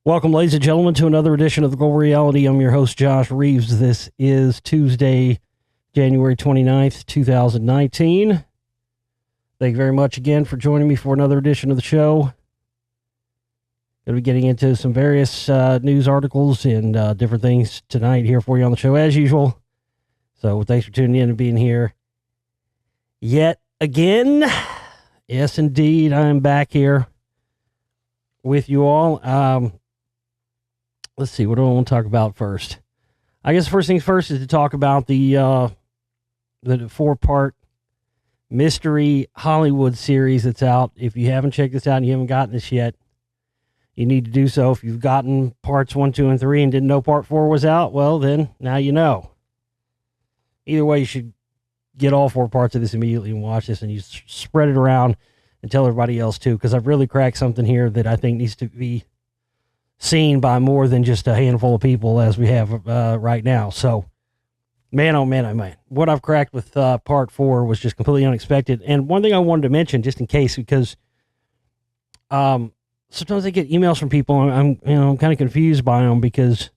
Welcome, ladies and gentlemen, to another edition of The Global Reality. I'm your host, Josh Reeves. This is Tuesday, January 29th, 2019. Thank you very much again for joining me for another edition of the show. Going to be getting into some various news articles and different things tonight here for you on the show, as usual. So thanks for tuning in and being here yet again. Yes, indeed, I'm back here with you all. Let's see, what do I want to talk about first? I guess first things first is to talk about the 4-part mystery Hollywood series that's out. If you haven't checked this out and you haven't gotten this yet, you need to do so. If you've gotten parts 1, 2, and 3 and didn't know part 4 was out, well, then now you know. Either way, you should get all 4 parts of this immediately and watch this, and you spread it around and tell everybody else too, because I've really cracked something here that I think needs to be seen by more than just a handful of people as we have right now. So, man, oh man, oh man. What I've cracked with part 4 was just completely unexpected. And one thing I wanted to mention, just in case, because sometimes I get emails from people, and I'm kind of confused by them, because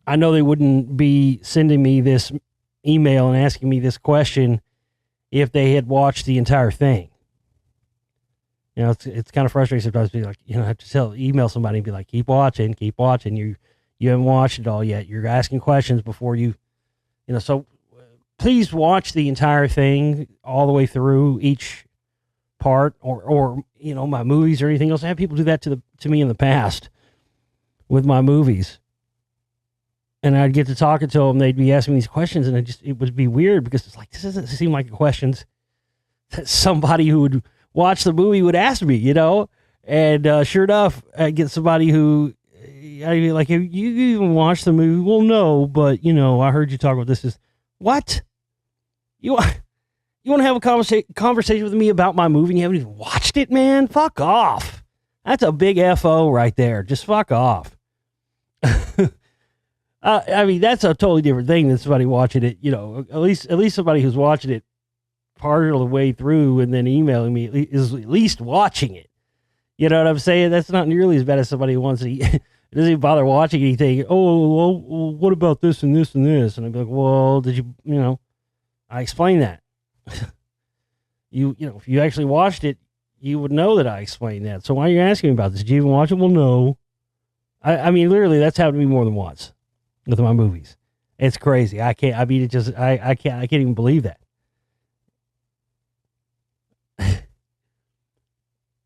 I know they wouldn't be sending me this email and asking me this question if they had watched the entire thing. You know, it's kind of frustrating sometimes to be like, I have to email somebody and be like, keep watching. You haven't watched it all yet. You're asking questions before so please watch the entire thing all the way through each part, or my movies or anything else. I have people do that to me in the past with my movies. And I'd get to talking to them, they'd be asking me these questions, and it would be weird, because it's like, this doesn't seem like questions that somebody who would watch the movie would ask me, and sure enough, I get somebody who, I'd be like, have you even watched the movie? Well, no, but I heard you talk about this. Is what? You want to have a conversation with me about my movie and you haven't even watched it, man? Fuck off. That's a big FO right there. Just fuck off. That's a totally different thing than somebody watching it, at least somebody who's watching it part of the way through and then emailing me is at least watching it. You know what I'm saying? That's not nearly as bad as somebody who wants to doesn't even bother watching anything. Oh, well, what about this and this and this? And I'd be like, well, did you, I explained that. If you actually watched it, you would know that I explained that. So why are you asking me about this? Did you even watch it? Well, no. I mean, literally, that's happened to me more than once with my movies. It's crazy. I can't even believe that.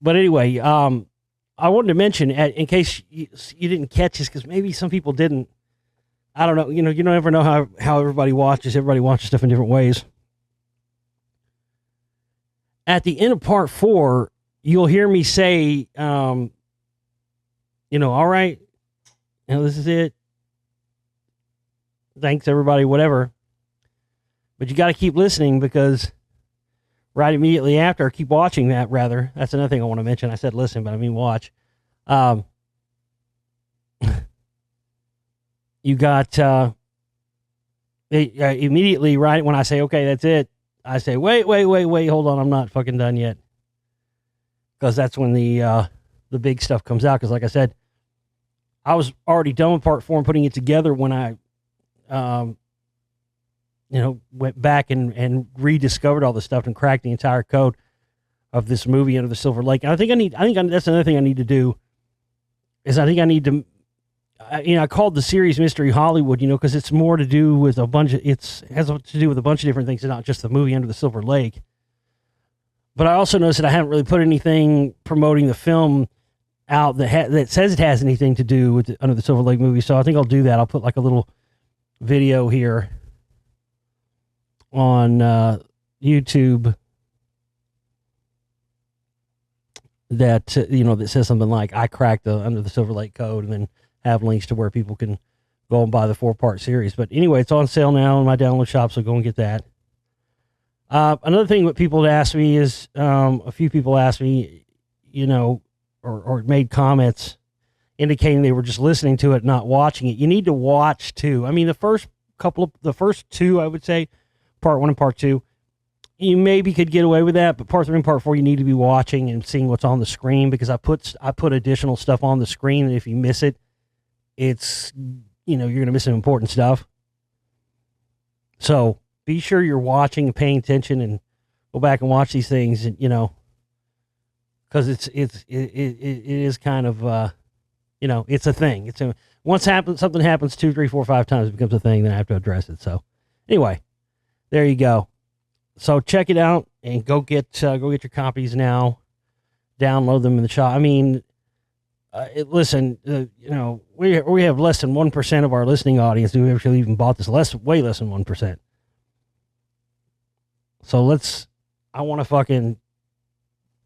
But anyway, I wanted to mention, in case you didn't catch this, because maybe some people didn't. I don't know. You don't ever know how everybody watches. Everybody watches stuff in different ways. At the end of part 4, you'll hear me say, all right, this is it. Thanks, everybody, whatever. But you got to keep listening, because right immediately after, or keep watching that, rather. That's another thing I want to mention. I said listen, but I mean watch. You got immediately, right when I say, okay, that's it, I say, wait, hold on, I'm not fucking done yet. Because that's when the big stuff comes out. Because like I said, I was already done with part 4 and putting it together when I went back and rediscovered all this stuff and cracked the entire code of this movie, Under the Silver Lake. And I think that's another thing I need to do, is I think I need to, I called the series Mystery Hollywood, because it's more to do with it has to do with a bunch of different things, and not just the movie Under the Silver Lake. But I also noticed that I haven't really put anything promoting the film out that says it has anything to do with the Under the Silver Lake movie. So I think I'll do that. I'll put like a little video here on YouTube that that says something like, I cracked the Under the Silver Lake code, and then have links to where people can go and buy the 4-part series. But anyway, it's on sale now in my download shop, so go and get that. Another thing that people had asked me is, a few people asked me, or made comments indicating they were just listening to it, not watching it. You need to watch too. I mean, the first 2, I would say, part 1 and part 2, you maybe could get away with that, but part 3 and part 4, you need to be watching and seeing what's on the screen, because I put additional stuff on the screen, and if you miss it, it's, you're going to miss some important stuff. So be sure you're watching and paying attention, and go back and watch these things, and, because it is kind of, it's a thing. Something happens 2, 3, 4, 5 times, it becomes a thing, then I have to address it. So anyway, there you go. So check it out and go get your copies now. Download them in the shop. I mean, listen, we have less than 1% of our listening audience who actually even bought this. Way less than 1%. So I want to fucking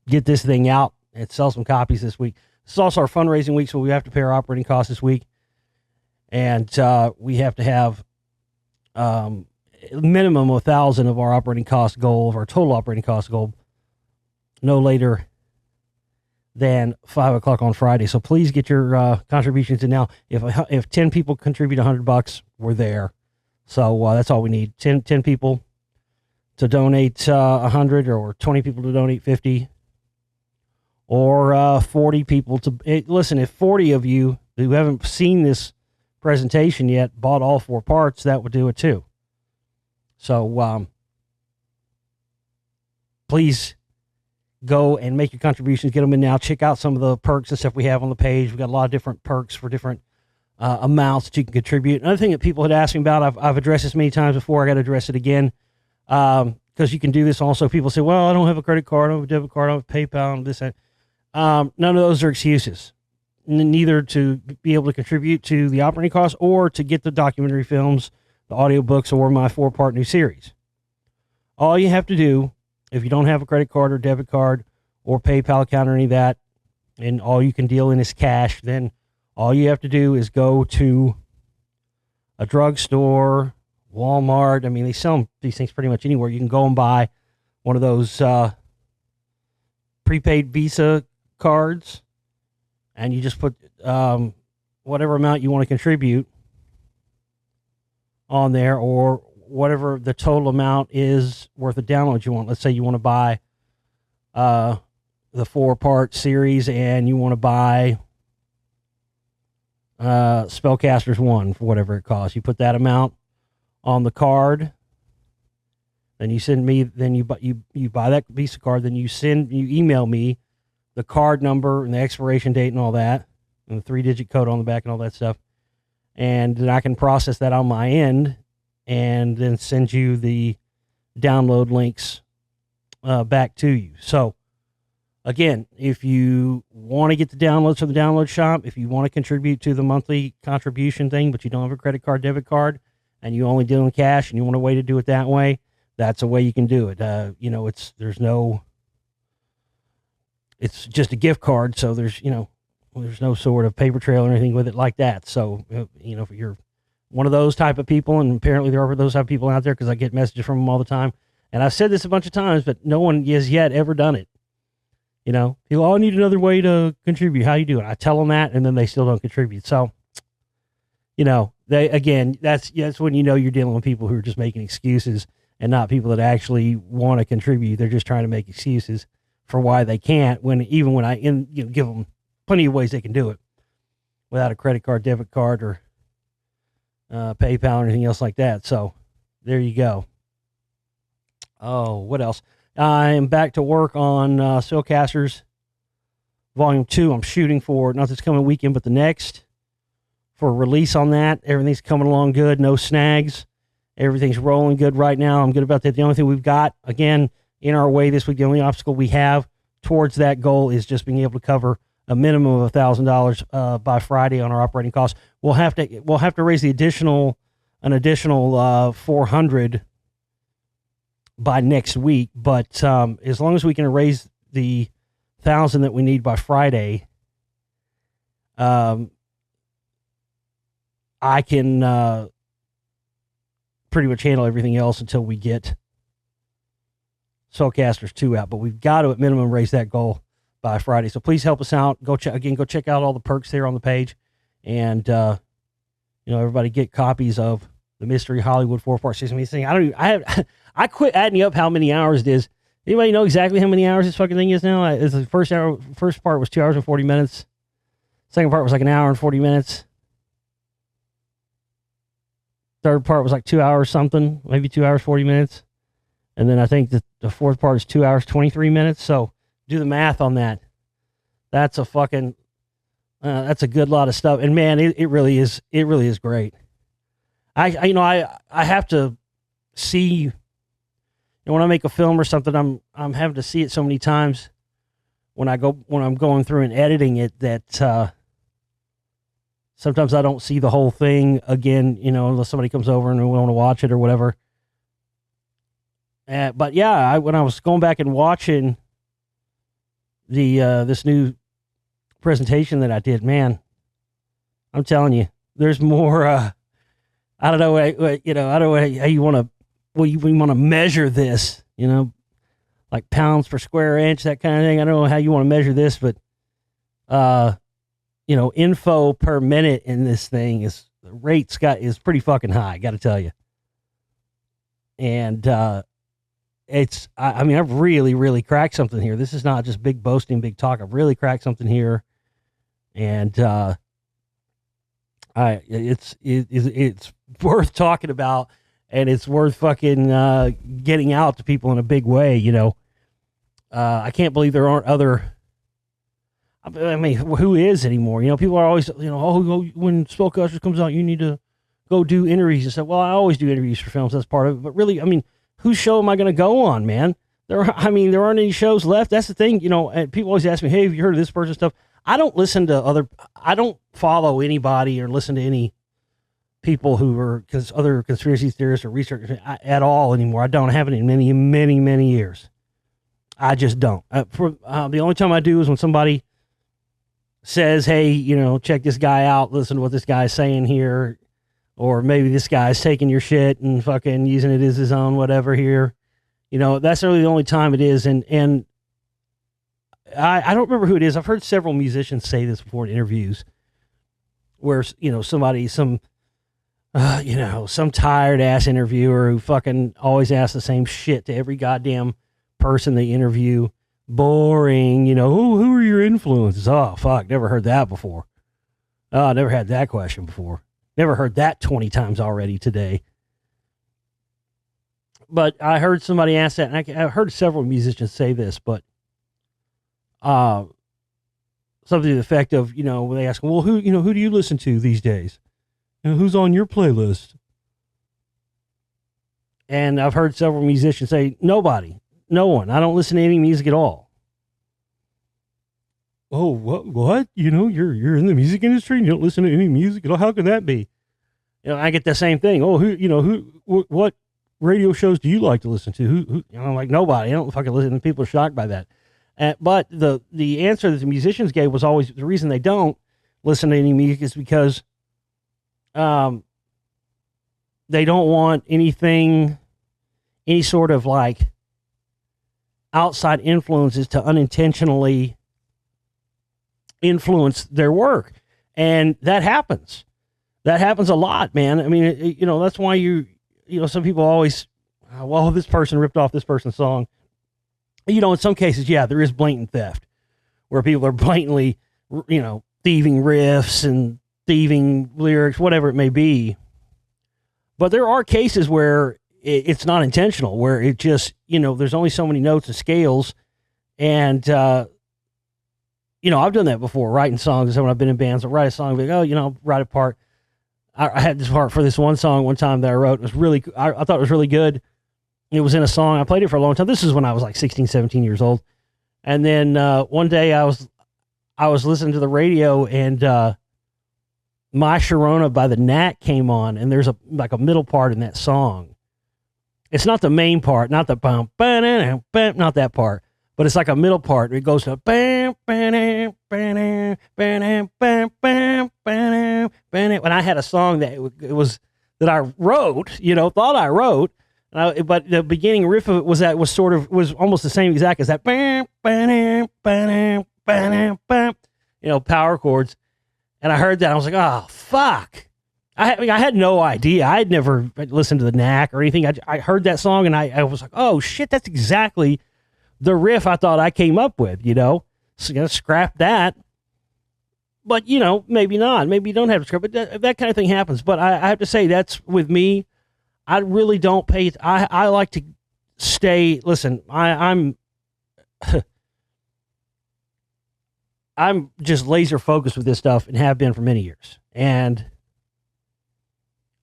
get this thing out and sell some copies this week. This is also our fundraising week, so we have to pay our operating costs this week, and we have to have minimum of 1,000 of our operating cost goal, of our total operating cost goal, no later than 5 o'clock on Friday. So please get your contributions in now. If 10 people contribute $100, we're there. So that's all we need. 10 people to donate 100, or 20 people to donate 50, or 40 people to listen. If 40 of you who haven't seen this presentation yet bought all 4 parts, that would do it too. So please go and make your contributions. Get them in now. Check out some of the perks and stuff we have on the page. We've got a lot of different perks for different amounts that you can contribute. Another thing that people had asked me about, I've addressed this many times before. I got to address it again, because you can do this also. People say, well, I don't have a credit card, I don't have a debit card, I don't have PayPal, and this, that. None of those are excuses. Neither to be able to contribute to the operating costs, or to get the documentary films, the audiobooks, or my 4-part new series. All you have to do, if you don't have a credit card or debit card or PayPal account or any of that, and all you can deal in is cash, then all you have to do is go to a drugstore, Walmart. I mean, they sell these things pretty much anywhere. You can go and buy one of those prepaid Visa cards, and you just put whatever amount you want to contribute on there, or whatever the total amount is worth of downloads you want. Let's say you want to buy the 4-part series, and you want to buy Spellcasters 1 for whatever it costs. You put that amount on the card, then you send me, then you buy that Visa card, then you email me the card number and the expiration date and all that, and the 3-digit code on the back and all that stuff. And then I can process that on my end, and then send you the download links back to you. So again, if you want to get the downloads from the download shop, if you want to contribute to the monthly contribution thing, but you don't have a credit card, debit card, and you only deal in cash, and you want a way to do it that way, that's a way you can do it. It's just a gift card, so there's no sort of paper trail or anything with it like that. So, if you're one of those type of people, and apparently there are those type of people out there, because I get messages from them all the time, and I've said this a bunch of times, but no one has yet ever done it. People, I need another way to contribute. How you doing? I tell them that, and then they still don't contribute. So, that's when you're dealing with people who are just making excuses, and not people that actually want to contribute. They're just trying to make excuses for why they can't, when I give them plenty of ways they can do it without a credit card, debit card, or PayPal or anything else like that. So there you go. Oh, what else? I am back to work on Spellcasters Volume 2. I'm shooting for not this coming weekend, but the next, for release on that. Everything's coming along good. No snags. Everything's rolling good right now. I'm good about that. The only thing we've got, again, in our way this week, the only obstacle we have towards that goal is just being able to cover a minimum of $1,000 by Friday on our operating costs. We'll have to raise an additional 400 by next week. But as long as we can raise the 1,000 that we need by Friday, I can pretty much handle everything else until we get Spellcasters 2 out. But we've got to at minimum raise that goal by Friday. So please help us out. Go check out all the perks there on the page, and everybody get copies of the Mystery Hollywood 4-part season thing. I I quit adding up how many hours it is. Anybody know exactly how many hours this fucking thing is now? It's the first part was 2 hours and 40 minutes. Second part was like an hour and 40 minutes. Third part was like 2 hours something, maybe 2 hours, 40 minutes. And then I think the fourth part is 2 hours, 23 minutes. So do the math on that. That's a fucking, that's a good lot of stuff. And man, it really is great. I have to see, when I make a film or something, I'm having to see it so many times when I'm going through and editing it that, sometimes I don't see the whole thing again, unless somebody comes over and we want to watch it or whatever. But yeah, when I was going back and watching this new presentation that I did, man, I'm telling you, there's more. I don't know, I don't know how you want to. Well, you want to measure this, like pounds per square inch, that kind of thing. I don't know how you want to measure this, but info per minute in this thing is pretty fucking high, got to tell you. And I've really, really cracked something here. This is not just big boasting, big talk. I've really cracked something here, and it's worth talking about, and it's worth fucking getting out to people in a big way. I can't believe there aren't other. I mean, who is anymore? People are always, when Spellcasters comes out, you need to go do interviews and stuff. Well, I always do interviews for films. That's part of it. But really, I mean, whose show am I going to go on, man? There aren't any shows left. That's the thing, and people always ask me, hey, have you heard of this person's stuff? I don't follow anybody or listen to any people who are other conspiracy theorists or researchers at all anymore. I don't have it in many, many, many years. I just don't. The only time I do is when somebody says, hey, check this guy out, listen to what this guy's saying here, or maybe this guy's taking your shit and fucking using it as his own whatever here. That's really the only time it is. And I don't remember who it is. I've heard several musicians say this before in interviews where, some tired ass interviewer who fucking always asks the same shit to every goddamn person they interview. Boring, who are your influences? Oh, fuck, never heard that before. Oh, never had that question before. Never heard that 20 times already today. But I heard somebody ask that, and I heard several musicians say this, but something to the effect of, when they ask, well, who do you listen to these days? Who's on your playlist? And I've heard several musicians say, nobody. No one. I don't listen to any music at all. Oh, what? You're in the music industry and you don't listen to any music at all? How can that be? I get the same thing. Oh, what radio shows do you like to listen to? Who I'm like, nobody. I don't fucking listen. And people are shocked by that. But the answer that the musicians gave was always the reason they don't listen to any music is because they don't want any sort of like outside influences to unintentionally influence their work. And that happens. That happens a lot, man. I mean, that's why some people always, well, this person ripped off this person's song. In some cases, yeah, there is blatant theft where people are blatantly, thieving riffs and thieving lyrics, whatever it may be. But there are cases where it's not intentional, where it just, there's only so many notes and scales. And, I've done that before, writing songs. So when I've been in bands, I'll write a song, write a part. I had this part for this one song one time that I wrote. It was really, I thought it was really good. It was in a song. I played it for a long time. This is when I was like 16, 17 years old. And then one day I was listening to the radio and My Sharona by the Knack came on, and there's a middle part in that song. It's not the main part, not the bum, not that part, but it's like a middle part. It goes to bam, bam, bam, bam, bam, bam, bam. When I had a song that that I wrote, thought I wrote, but the beginning riff of it was almost the same exact as that bam, bam, bam, bam, bam, power chords. And I heard that, I was like, oh fuck. I had no idea. I had never listened to the Knack or anything. I heard that song and I was like, oh shit, that's exactly the riff I thought I came up with, So scrap that. But, maybe not. Maybe you don't have to scrap it. That kind of thing happens. But I have to say, that's with me. I really don't pay. I like to stay. Listen, I'm I'm just laser focused with this stuff and have been for many years. And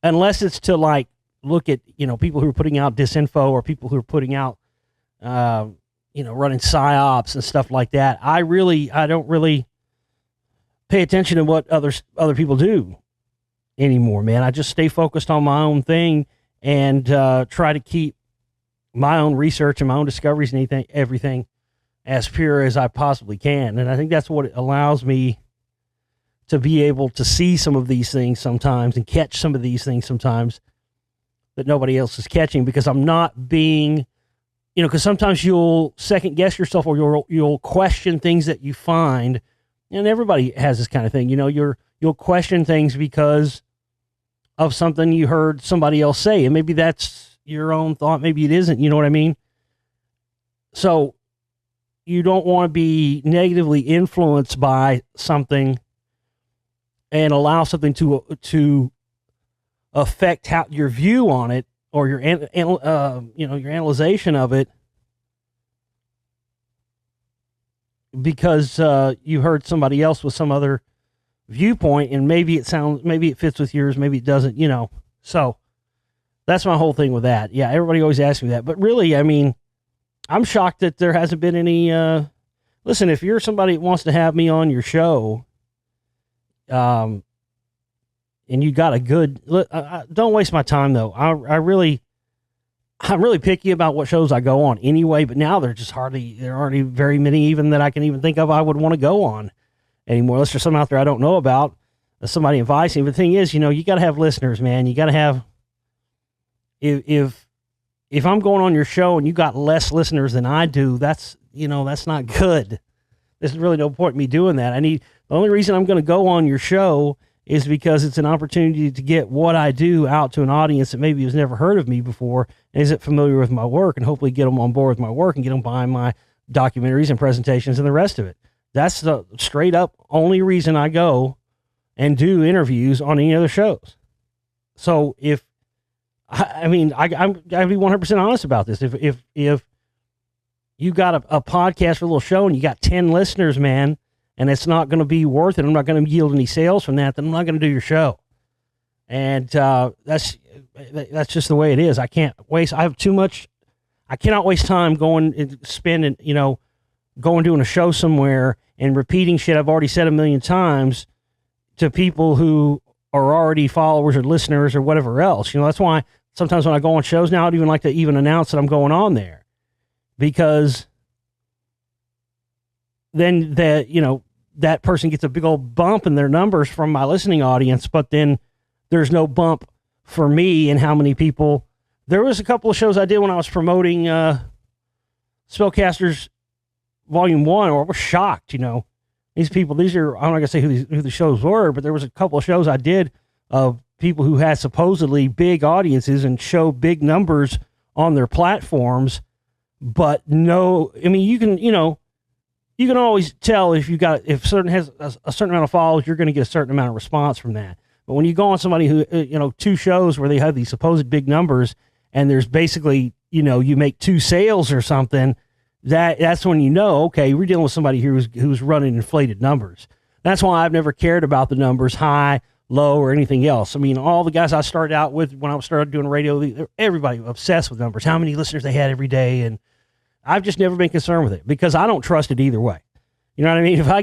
unless it's to like look at, people who are putting out disinfo or people who are putting out, running psyops and stuff like that, I don't really pay attention to what other people do anymore, man. I just stay focused on my own thing and try to keep my own research and my own discoveries and everything as pure as I possibly can. And I think that's what it allows me to be able to see some of these things sometimes and catch some of these things sometimes that nobody else is catching, because I'm not being, because sometimes you'll second guess yourself or you'll question things that you find. And everybody has this kind of thing, you'll question things because of something you heard somebody else say. And maybe that's your own thought. Maybe it isn't, you know what I mean? So you don't want to be negatively influenced by something and allow something to affect how your view on it or your your analyzation of it, because you heard somebody else with some other viewpoint, and maybe it fits with yours, maybe it doesn't, So that's my whole thing with that. Yeah, everybody always asks me that, but really, I mean, I'm shocked that there hasn't been any. Listen, if you're somebody that wants to have me on your show, and you got a good, don't waste my time though. I'm really picky about what shows I go on anyway, but now there aren't very many even that I can even think of I would want to go on anymore, unless there's some out there I don't know about, somebody invites me. But the thing is, you got to have listeners, man. You got to have, if I'm going on your show and you got less listeners than I do, that's not good. There's really no point in me doing that. The only reason I'm going to go on your show is because it's an opportunity to get what I do out to an audience that maybe has never heard of me before and isn't familiar with my work, and hopefully get them on board with my work and get them behind my documentaries and presentations and the rest of it. That's the straight up only reason I go and do interviews on any other shows. So I'm be 100% honest about this. If you got a podcast or a little show and you got 10 listeners, man, and it's not going to be worth it, I'm not going to yield any sales from that, then I'm not going to do your show. And that's just the way it is. I cannot waste time going and spending, doing a show somewhere and repeating shit I've already said a million times to people who are already followers or listeners or whatever else. That's why sometimes when I go on shows now, I don't even like to even announce that I'm going on there, because then that person gets a big old bump in their numbers from my listening audience, but then there's no bump for me and how many people. There was a couple of shows I did when I was promoting Spellcasters Volume 1, or I was shocked, these people, I'm not going to say who the shows were, but there was a couple of shows I did of people who had supposedly big audiences and show big numbers on their platforms, but no, you can always tell if certain has a certain amount of followers, you're going to get a certain amount of response from that. But when you go on somebody who, two shows where they have these supposed big numbers and there's basically, you make 2 sales or something, that's when okay, we're dealing with somebody who's running inflated numbers. That's why I've never cared about the numbers, high, low, or anything else. All the guys I started out with when I started doing radio, everybody was obsessed with numbers, how many listeners they had every day, and I've just never been concerned with it because I don't trust it either way. You know what I mean? If I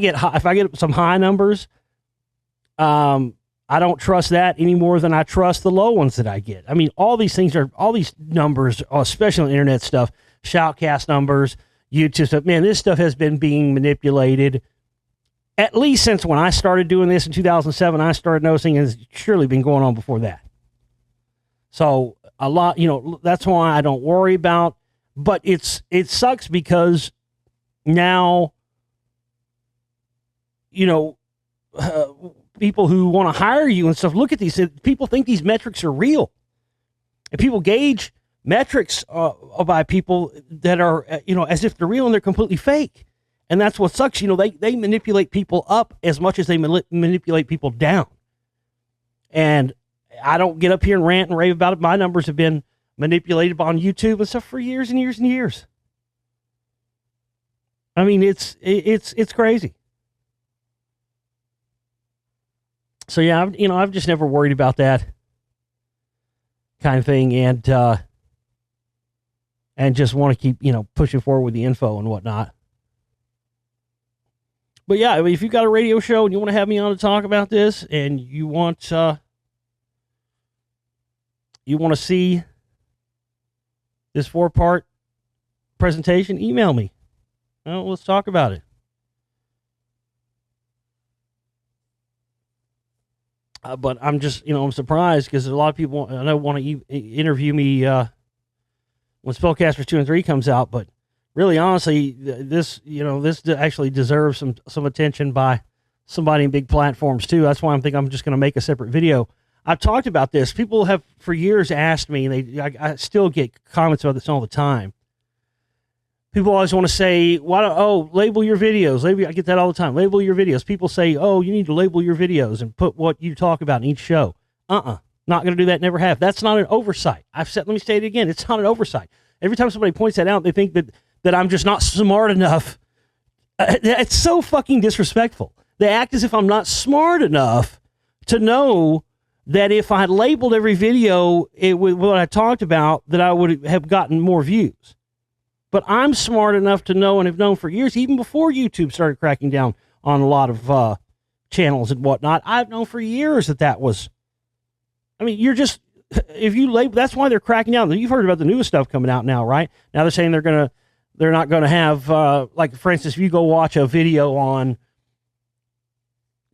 get some high numbers, I don't trust that any more than I trust the low ones that I get. All these numbers, especially on internet stuff, shoutcast numbers, YouTube stuff, man, this stuff has been being manipulated at least since when I started doing this in 2007. I started noticing, and it's surely been going on before that. So a lot, that's why I don't worry about. But it sucks because now, people who want to hire you and stuff look at these. People think these metrics are real. And people gauge metrics by people that are, as if they're real, and they're completely fake. And that's what sucks. They manipulate people up as much as they manipulate people down. And I don't get up here and rant and rave about it. My numbers have been manipulated on YouTube and stuff for years and years and years. I mean, it's crazy. So yeah, I've just never worried about that kind of thing, and just want to keep, pushing forward with the info and whatnot. But yeah, I mean, if you've got a radio show and you want to have me on to talk about this, and you want to see this 4-part presentation, email me. Well, let's talk about it. But I'm just, I'm surprised because a lot of people I know want to interview me when Spellcasters 2 and 3 comes out. But really, honestly, this actually deserves some attention by somebody in big platforms too. That's why I'm just going to make a separate video. I've talked about this. People have for years asked me, and I still get comments about this all the time. People always want to say, label your videos. I get that all the time. Label your videos. People say, you need to label your videos and put what you talk about in each show. Not going to do that, never have. That's not an oversight. Let me say it again. It's not an oversight. Every time somebody points that out, they think that I'm just not smart enough. It's so fucking disrespectful. They act as if I'm not smart enough to know that if I had labeled every video with what I talked about, that I would have gotten more views. But I'm smart enough to know, and have known for years, even before YouTube started cracking down on a lot of channels and whatnot, I've known for years that was, if you label, that's why they're cracking down. You've heard about the newest stuff coming out now, right? Now they're saying they're not going to have, like, for instance, if you go watch a video on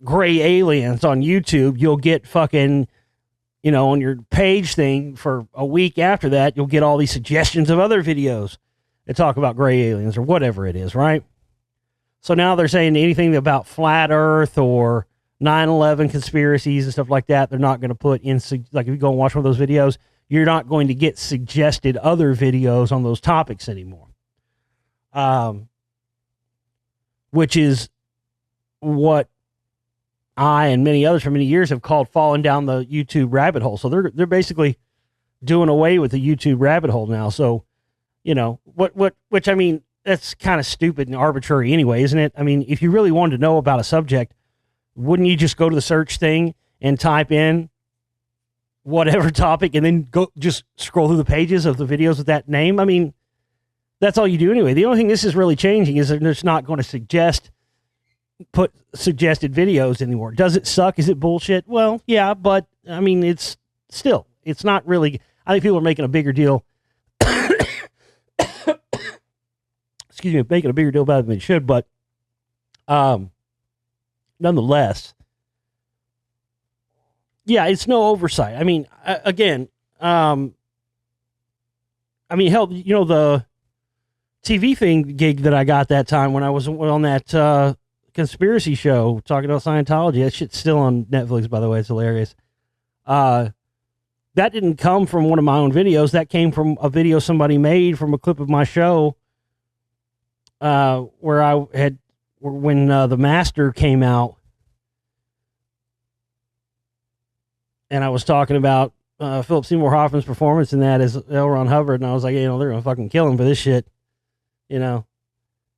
gray aliens on YouTube, you'll get fucking, on your page thing for a week after that, you'll get all these suggestions of other videos that talk about gray aliens or whatever it is, right? So now they're saying anything about flat earth or 9/11 conspiracies and stuff like that, they're not going to put in, like, if you go and watch one of those videos, you're not going to get suggested other videos on those topics anymore. Which is what I and many others for many years have called falling down the YouTube rabbit hole. So they're basically doing away with the YouTube rabbit hole now. So, which I mean, that's kind of stupid and arbitrary anyway, isn't it? I mean, if you really wanted to know about a subject, wouldn't you just go to the search thing and type in whatever topic and then go just scroll through the pages of the videos with that name? I mean, that's all you do anyway. The only thing this is really changing is that it's not going to put suggested videos anymore. Does it suck? Is it bullshit? Well, yeah, but I mean, it's not really, I think people are making a bigger deal. Excuse me, making a bigger deal about it than they should, but nonetheless, yeah, it's no oversight. I mean, again, hell, the TV gig that I got that time when I was on that conspiracy show talking about Scientology, that shit's still on Netflix, by the way. It's hilarious. That didn't come from one of my own videos. That came from a video somebody made from a clip of my show when The Master came out, and I was talking about Philip Seymour Hoffman's performance in that as L. Ron Hubbard, and I was like, they're gonna fucking kill him for this shit, and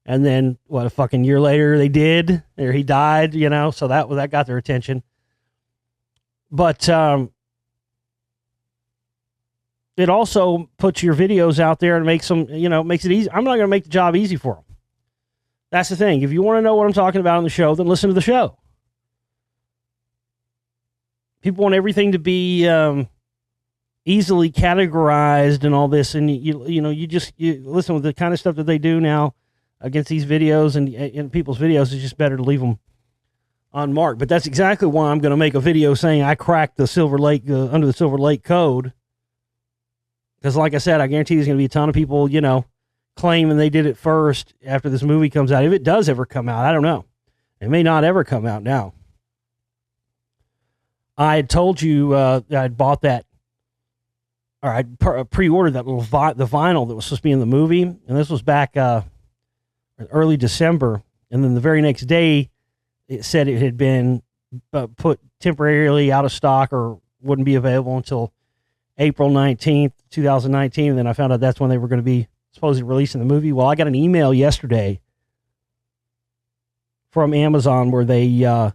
then a fucking year later they did, or he died, so that got their attention. But it also puts your videos out there and makes them, makes it easy. I'm not going to make the job easy for them. That's the thing. If you want to know what I'm talking about on the show, then listen to the show. People want everything to be easily categorized and all this, and you listen with the kind of stuff that they do now against these videos and people's videos. It's just better to leave them unmarked. But that's exactly why I'm going to make a video saying I cracked the Silver Lake under the Silver Lake Code. Because, like I said, I guarantee there's going to be a ton of people, claiming they did it first after this movie comes out. If it does ever come out, I don't know. It may not ever come out now. I had told you I'd bought that, or I'd pre-ordered that little the vinyl that was supposed to be in the movie, and this was back early December, and then the very next day, it said it had been put temporarily out of stock or wouldn't be available until April 19th, 2019, and then I found out that's when they were going to be supposedly releasing the movie. Well, I got an email yesterday from Amazon where they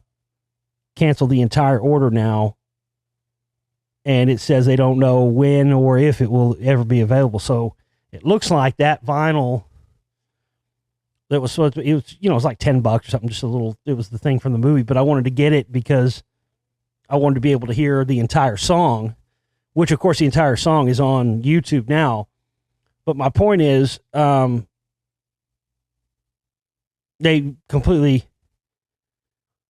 canceled the entire order now, and it says they don't know when or if it will ever be available. So it looks like that vinyl that was supposed to, it was, it was like $10 or something, just a little, it was the thing from the movie, but I wanted to get it because I wanted to be able to hear the entire song, which of course the entire song is on YouTube now. But my point is, they completely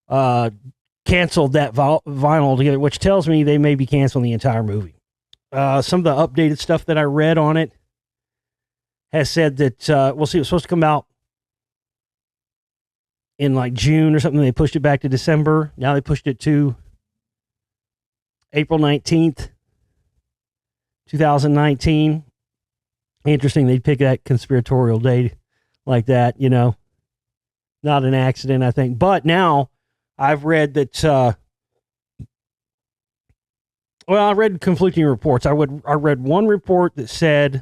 canceled that vinyl together, which tells me they may be canceling the entire movie. Some of the updated stuff that I read on it has said that, we'll see, it was supposed to come out in like June or something. They pushed it back to December. Now they pushed it to April 19th, 2019. Interesting. They'd pick that conspiratorial date like that, not an accident, I think. But now I've read that, I read conflicting reports. I read one report that said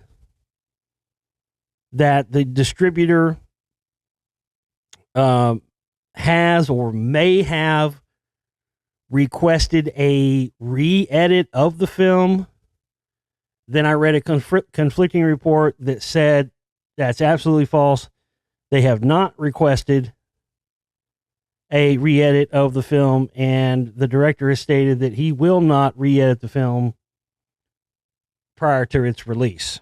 that the distributor has or may have requested a re-edit of the film. Then I read a conflicting report that said that's absolutely false. They have not requested a re-edit of the film, and the director has stated that he will not re-edit the film prior to its release.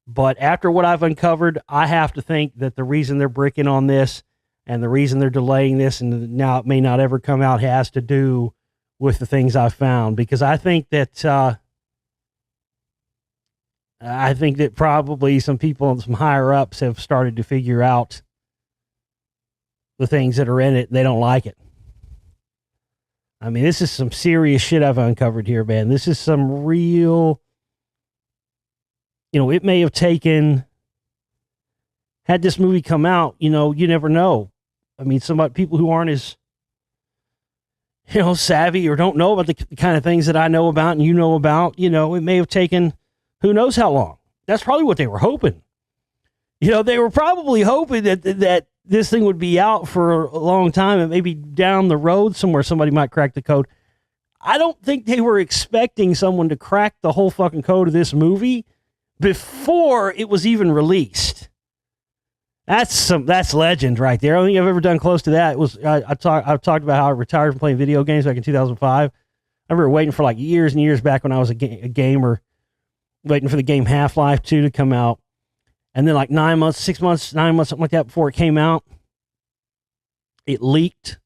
But after what I've uncovered, I have to think that the reason they're bricking on this and the reason they're delaying this and now it may not ever come out has to do with the things I've found. Because I think that probably some people and some higher ups have started to figure out the things that are in it. They don't like it. I mean, this is some serious shit I've uncovered here, man. This is some real, it may have taken, had this movie come out, you never know. I mean, people who aren't as, savvy or don't know about the kind of things that I know about and you know about, it may have taken who knows how long. That's probably what they were hoping. They were probably hoping that this thing would be out for a long time and maybe down the road somewhere somebody might crack the code. I don't think they were expecting someone to crack the whole fucking code of this movie before it was even released. That's legend right there. I don't think I've ever done close to that. It was I've talked about how I retired from playing video games back in 2005. I remember waiting for like years and years back when I was a gamer, waiting for the game Half-Life 2 to come out. And then like 9 months, 6 months, 9 months, something like that before it came out, it leaked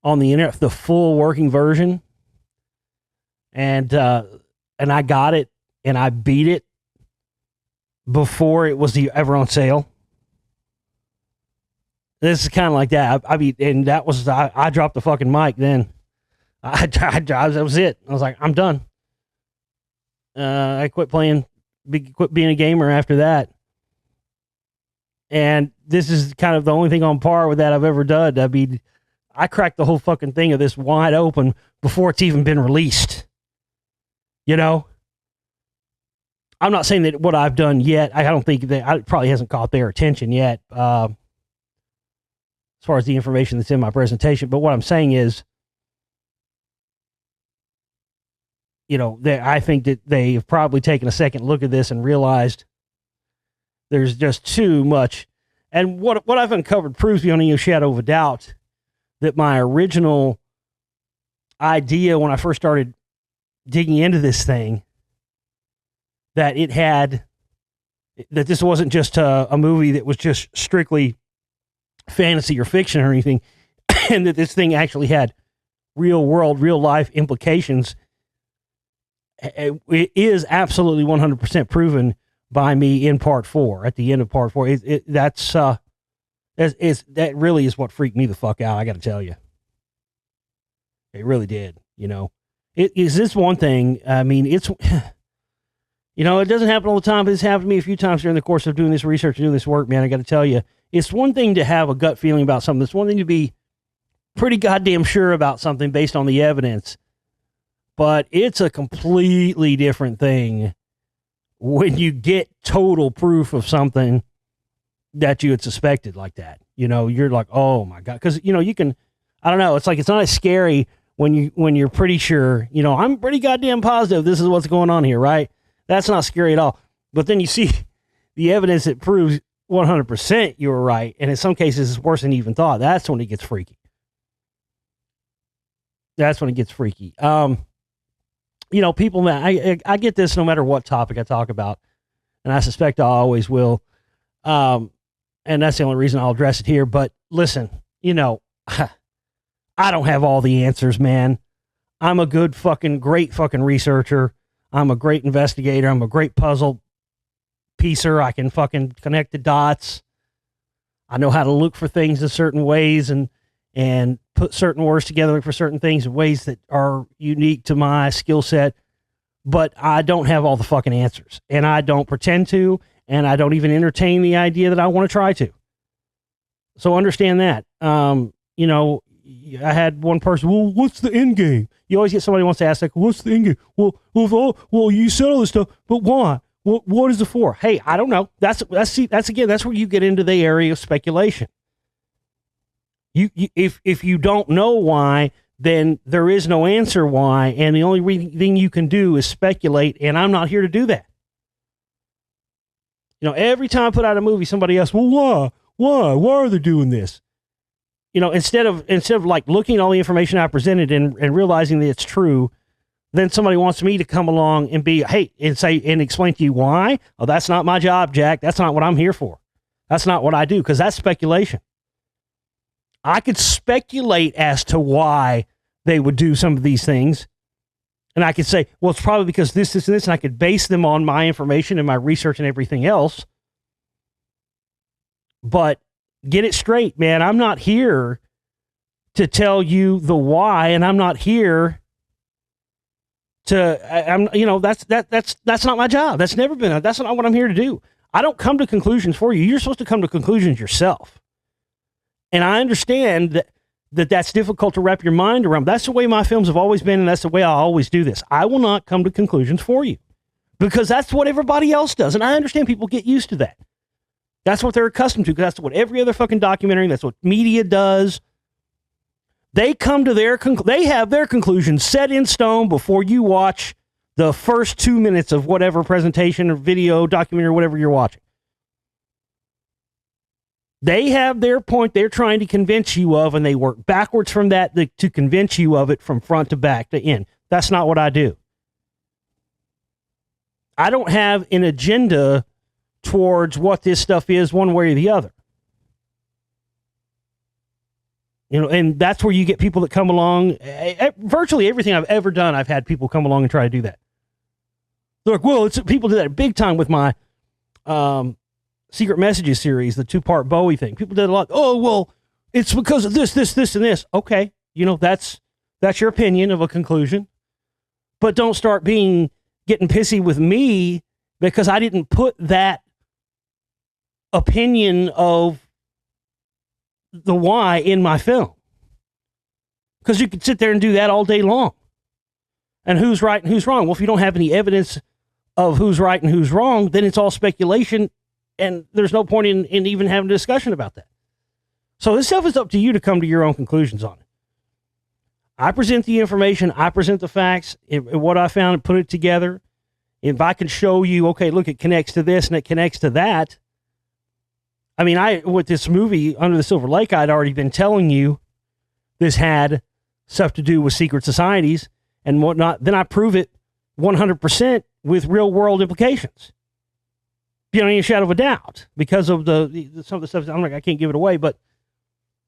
on the internet, the full working version. And I got it and I beat it before it was ever on sale. This is kind of like that. I mean, and that was, I dropped the fucking mic then. That was it. I was like, I'm done. I quit being a gamer after that. And this is kind of the only thing on par with that I've ever done. I mean, I cracked the whole fucking thing of this wide open before it's even been released. I'm not saying that what I've done yet, I don't think that it probably hasn't caught their attention yet, as far as the information that's in my presentation. But what I'm saying is, I think that they have probably taken a second look at this and realized there's just too much. And what I've uncovered proves beyond any shadow of a doubt that my original idea when I first started digging into this thing, that this wasn't just a movie that was just strictly fantasy or fiction or anything, and that this thing actually had real world, real life implications. It is absolutely 100% proven by me in part 4, at the end of part 4. That really is what freaked me the fuck out, I got to tell you. They really did. It is this one thing. I mean, it's, it doesn't happen all the time, but it's happened to me a few times during the course of doing this research and doing this work, man. I got to tell you, it's one thing to have a gut feeling about something. It's one thing to be pretty goddamn sure about something based on the evidence, but it's a completely different thing when you get total proof of something that you had suspected like that. You're like, oh my God. Cause you can, I don't know. It's like, it's not as scary when you're pretty sure, I'm pretty goddamn positive this is what's going on here. Right. That's not scary at all. But then you see the evidence that proves 100% you were right. And in some cases it's worse than you even thought. That's when it gets freaky. People, man, I get this no matter what topic I talk about, and I suspect I always will. And that's the only reason I'll address it here. But listen, I don't have all the answers, man. I'm a great fucking researcher. I'm a great investigator. I'm a great puzzle piecer. I can fucking connect the dots. I know how to look for things in certain ways and put certain words together for certain things in ways that are unique to my skill set. But I don't have all the fucking answers, and I don't pretend to, and I don't even entertain the idea that I want to try to. So understand that. I had one person, well, what's the end game? You always get somebody who wants to ask, like, what's the end game? Well, you said all this stuff, but why? What is it for? Hey, I don't know. That's where you get into the area of speculation. If you don't know why, then there is no answer why, and the only thing you can do is speculate, and I'm not here to do that. Every time I put out a movie, somebody asks, well, why? Why are they doing this? Instead of like looking at all the information I presented and realizing that it's true, then somebody wants me to come along and and explain to you why. Oh, that's not my job, Jack. That's not what I'm here for. That's not what I do, because that's speculation. I could speculate as to why they would do some of these things. And I could say, well, it's probably because this, and this, and I could base them on my information and my research and everything else. But get it straight, man. I'm not here to tell you the why, and I'm not here that's not my job. That's never been, that's not what I'm here to do. I don't come to conclusions for you. You're supposed to come to conclusions yourself. And I understand that's difficult to wrap your mind around. That's the way my films have always been, and that's the way I always do this. I will not come to conclusions for you because that's what everybody else does. And I understand people get used to that. That's what they're accustomed to, because that's what every other fucking documentary, that's what media does. They come to they have their conclusions set in stone before you watch the first 2 minutes of whatever presentation or video, documentary, or whatever you're watching. They have their point they're trying to convince you of, and they work backwards from that to convince you of it from front to back to end. That's not what I do. I don't have an agenda towards what this stuff is one way or the other. And that's where you get people that come along. Virtually everything I've ever done, I've had people come along and try to do that. They're like, well, people do that big time with my Secret Messages series, the 2-part Bowie thing. People did a lot. Oh, well, it's because of this, and this. Okay. That's your opinion of a conclusion, but don't start getting pissy with me because I didn't put that opinion of the why in my film. Because you could sit there and do that all day long. And who's right and who's wrong? Well, if you don't have any evidence of who's right and who's wrong, then it's all speculation, and there's no point in even having a discussion about that. So this stuff is up to you to come to your own conclusions on it. I present the information, I present the facts, what I found, and put it together. If I can show you, okay, look, it connects to this and it connects to that. I mean, with this movie, Under the Silver Lake, I'd already been telling you this had stuff to do with secret societies and whatnot. Then I prove it 100% with real world implications. Beyond any shadow of a doubt, because of some of the stuff. I'm like, I can't give it away, but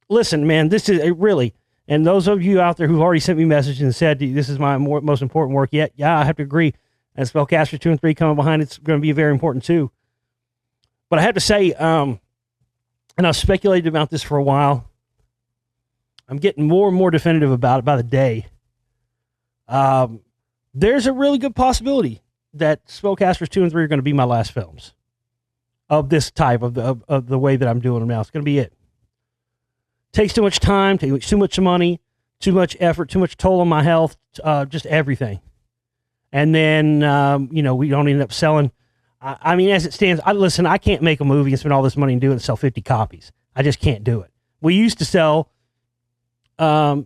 listen, man, this is really, and those of you out there who've already sent me messages and said, this is my most important work yet. Yeah, I have to agree. And Spellcaster 2 and 3 coming behind, it's going to be very important too. But I have to say, and I've speculated about this for a while. I'm getting more and more definitive about it by the day. There's a really good possibility that Spellcasters 2 and 3 are going to be my last films of this type, of the way that I'm doing them now. It's going to be it. Takes too much time, takes too much money, too much effort, too much toll on my health, just everything. And then, we don't end up selling. I mean, as it stands, listen, I can't make a movie and spend all this money and do it and sell 50 copies. I just can't do it. We used to sell, 200,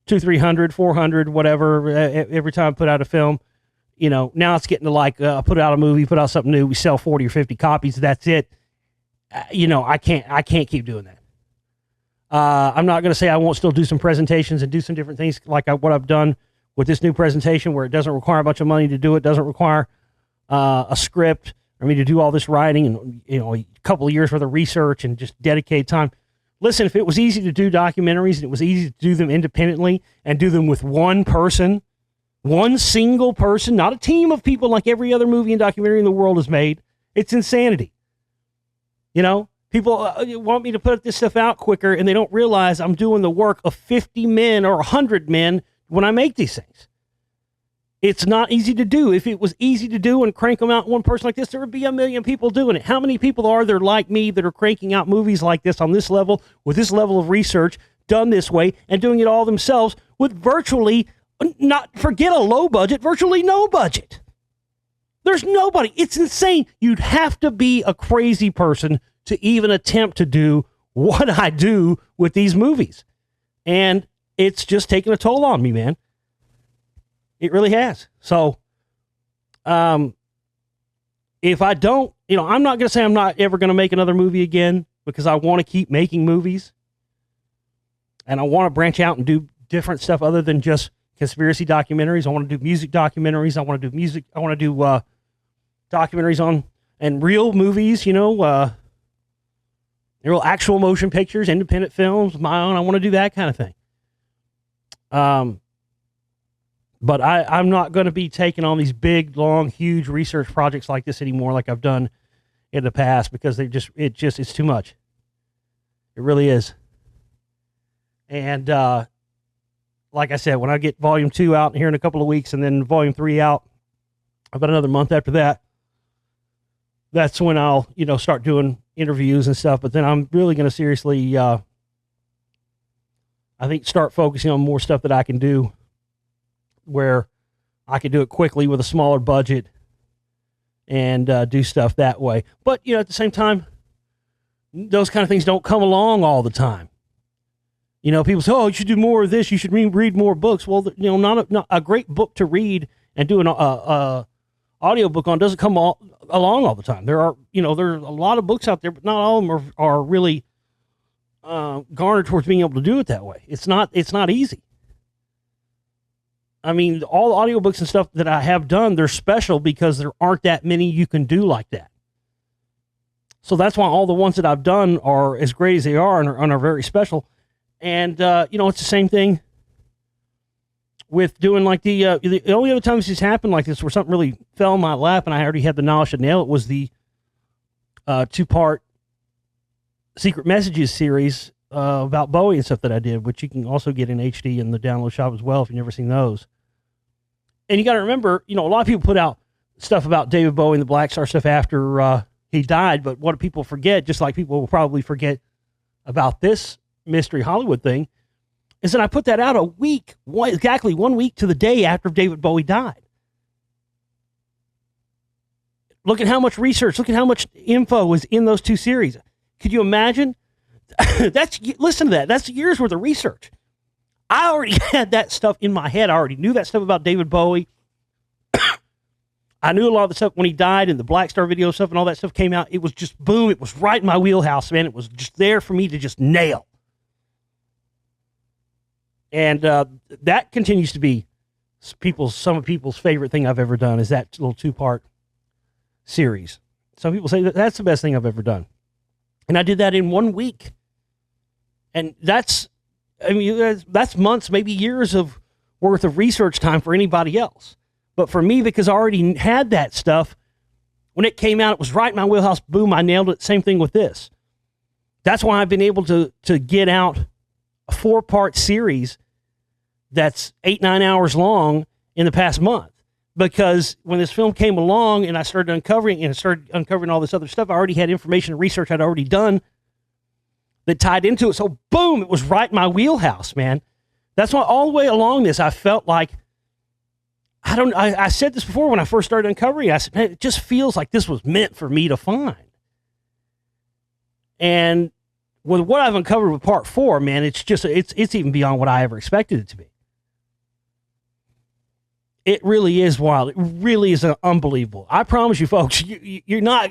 300, 400, whatever, every time I put out a film. Now it's getting to like, put out a movie, put out something new, we sell 40 or 50 copies. That's it. I can't keep doing that. I'm not going to say I won't still do some presentations and do some different things like what I've done with this new presentation, where it doesn't require a bunch of money to do it, doesn't require a script or me to do all this writing and a couple of years worth of research and just dedicate time. Listen, if it was easy to do documentaries and it was easy to do them independently and do them with one person, one single person, not a team of people like every other movie and documentary in the world is made, it's insanity. People want me to put this stuff out quicker, and they don't realize I'm doing the work of 50 men or 100 men when I make these things. It's not easy to do. If it was easy to do and crank them out one person like this, there would be 1 million people doing it. How many people are there like me that are cranking out movies like this on this level, with this level of research, done this way, and doing it all themselves with virtually, not forget a low budget, virtually no budget? There's nobody. It's insane. You'd have to be a crazy person to even attempt to do what I do with these movies. And it's just taking a toll on me, man. It really has. So, if I don't, I'm not going to say I'm not ever going to make another movie again, because I want to keep making movies. And I want to branch out and do different stuff other than just conspiracy documentaries. I want to do music documentaries. I want to do documentaries on, and real movies, real actual motion pictures, independent films, my own. I want to do that kind of thing. But I'm not going to be taking on these big, long, huge research projects like this anymore, like I've done in the past, because it's too much. It really is. And, like I said, when I get volume 2 out here in a couple of weeks, and then volume 3 out about another month after that, that's when I'll, start doing interviews and stuff. But then I'm really going to seriously, I think, start focusing on more stuff that I can do, where I can do it quickly with a smaller budget and do stuff that way. But, at the same time, those kind of things don't come along all the time. People say, oh, you should do more of this. You should read more books. Well, not a great book to read and do an audio book on doesn't come along all the time. There are, there's a lot of books out there, but not all of them are really garnered towards being able to do it that way. It's not easy. I mean, all the audiobooks and stuff that I have done, they're special because there aren't that many you can do like that. So that's why all the ones that I've done are as great as they are and are very special. And, it's the same thing with doing like the only other times this happened like this, where something really fell in my lap and I already had the knowledge to nail it, was the 2-part Secret Messages series about Bowie and stuff that I did, which you can also get in HD in the download shop as well if you've never seen those. And you got to remember, a lot of people put out stuff about David Bowie and the Black Star stuff after he died, but what do people forget, just like people will probably forget about this Mystery Hollywood thing, is that I put that out exactly 1 week to the day after David Bowie died. Look at how much research, look at how much info was in those 2 series. Could you imagine? Listen to that. That's years worth of research. I already had that stuff in my head. I already knew that stuff about David Bowie. I knew a lot of the stuff when he died and the Black Star video stuff and all that stuff came out. It was just boom. It was right in my wheelhouse, man. It was just there for me to just nail. And that continues to be some of people's favorite thing I've ever done, is that little 2-part series. Some people say that's the best thing I've ever done. And I did that in 1 week. And that's months, maybe years of worth of research time for anybody else. But for me, because I already had that stuff, when it came out, it was right in my wheelhouse. Boom, I nailed it. Same thing with this. That's why I've been able to get out a 4-part series that's 8-9 hours long in the past month. Because when this film came along and I started uncovering all this other stuff, I already had information and research I'd already done that tied into it. So boom, it was right in my wheelhouse, man. That's why all the way along this, I felt like, I said this before when I first started uncovering, I said, man, it just feels like this was meant for me to find. And with what I've uncovered with part 4, man, it's even beyond what I ever expected it to be. It really is wild. It really is unbelievable. I promise you, folks, you're not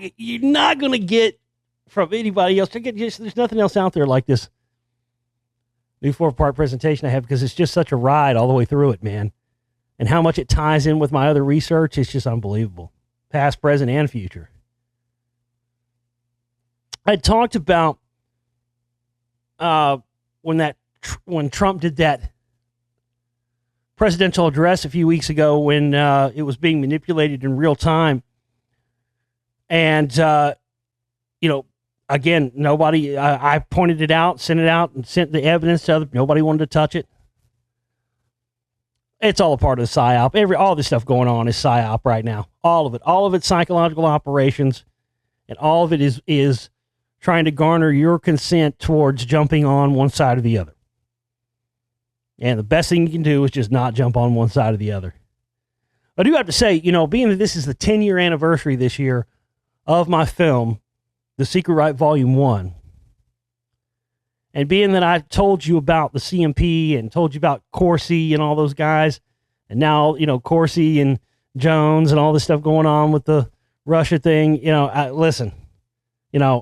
going to get from anybody else. There's nothing else out there like this new 4-part presentation I have, because it's just such a ride all the way through it, man. And how much it ties in with my other research, it's just unbelievable. Past, present, and future. I talked about when Trump did that presidential address a few weeks ago, when it was being manipulated in real time. And, again, nobody, I pointed it out, sent it out, and sent the evidence to others. Nobody wanted to touch it. It's all a part of the PSYOP. All this stuff going on is PSYOP right now. All of it's psychological operations, and all of it is trying to garner your consent towards jumping on one side or the other. And the best thing you can do is just not jump on one side or the other. I do have to say, being that this is the 10-year anniversary this year of my film, The Secret Right Volume 1, and being that I told you about the CMP and told you about Corsi and all those guys, and now, Corsi and Jones and all this stuff going on with the Russia thing, listen, it's